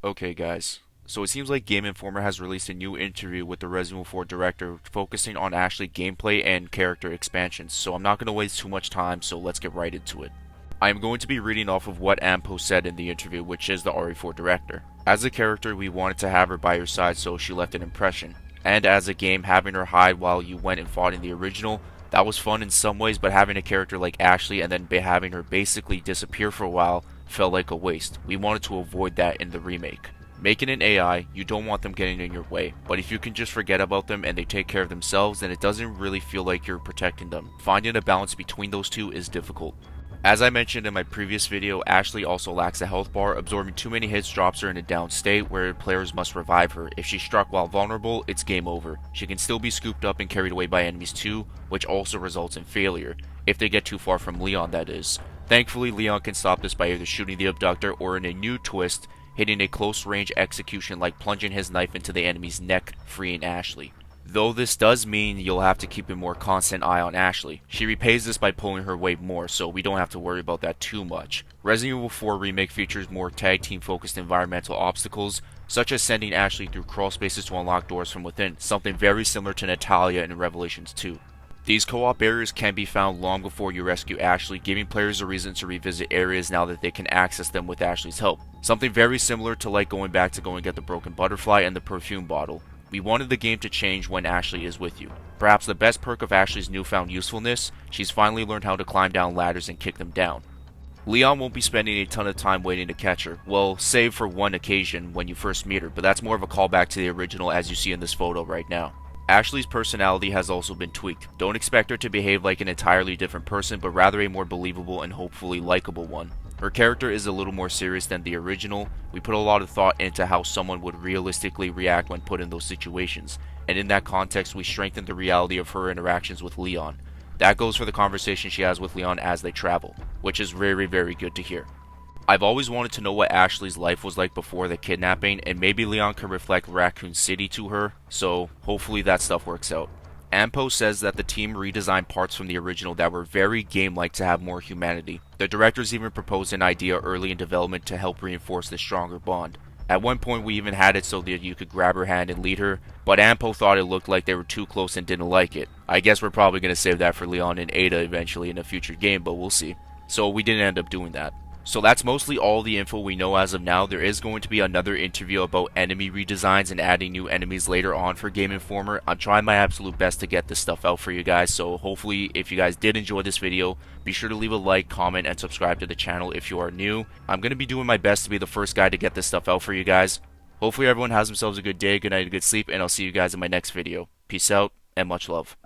Okay, guys. So it seems like Game Informer has released a new interview with the Resident Evil 4 director focusing on actually gameplay and character expansions, so I'm not going to waste too much time, so let's get right into it. I am going to be reading off of what Ampo said in the interview, which is the RE4 director. As a character, we wanted to have her by your side so she left an impression. And as a game, having her hide while you went and fought in the original, that was fun in some ways, but having a character like Ashley and then having her basically disappear for a while felt like a waste. We wanted to avoid that in the remake. Making an AI, you don't want them getting in your way, but if you can just forget about them and they take care of themselves, then it doesn't really feel like you're protecting them. Finding a balance between those two is difficult. As I mentioned in my previous video, Ashley also lacks a health bar. Absorbing too many hits drops her in a down state where players must revive her. If she's struck while vulnerable, it's game over. She can still be scooped up and carried away by enemies too, which also results in failure. If they get too far from Leon, that is. Thankfully, Leon can stop this by either shooting the abductor or in a new twist, hitting a close range execution like plunging his knife into the enemy's neck, freeing Ashley. Though this does mean you'll have to keep a more constant eye on Ashley. She repays this by pulling her weight more, so we don't have to worry about that too much. Resident Evil 4 Remake features more tag team focused environmental obstacles, such as sending Ashley through crawl spaces to unlock doors from within, something very similar to Natalia in Revelations 2. These co-op areas can be found long before you rescue Ashley, giving players a reason to revisit areas now that they can access them with Ashley's help. Something very similar to like going back to go and get the broken butterfly and the perfume bottle. We wanted the game to change when Ashley is with you. Perhaps the best perk of Ashley's newfound usefulness, she's finally learned how to climb down ladders and kick them down. Leon won't be spending a ton of time waiting to catch her, well, save for one occasion when you first meet her, but that's more of a callback to the original as you see in this photo right now. Ashley's personality has also been tweaked. Don't expect her to behave like an entirely different person, but rather a more believable and hopefully likable one. Her character is a little more serious than the original. We put a lot of thought into how someone would realistically react when put in those situations, and in that context we strengthened the reality of her interactions with Leon. That goes for the conversation she has with Leon as they travel, which is very, very good to hear. I've always wanted to know what Ashley's life was like before the kidnapping, and maybe Leon can reflect Raccoon City to her, so hopefully that stuff works out. Ampo says that the team redesigned parts from the original that were very game-like to have more humanity. The directors even proposed an idea early in development to help reinforce this stronger bond. At one point we even had it so that you could grab her hand and lead her, but Ampo thought it looked like they were too close and didn't like it. I guess we're probably going to save that for Leon and Ada eventually in a future game, but we'll see. So we didn't end up doing that. So that's mostly all the info we know as of now. There is going to be another interview about enemy redesigns and adding new enemies later on for Game Informer. I'm trying my absolute best to get this stuff out for you guys, so hopefully if you guys did enjoy this video, be sure to leave a like, comment, and subscribe to the channel if you are new. I'm going to be doing my best to be the first guy to get this stuff out for you guys. Hopefully everyone has themselves a good day, good night, and good sleep, and I'll see you guys in my next video. Peace out, and much love.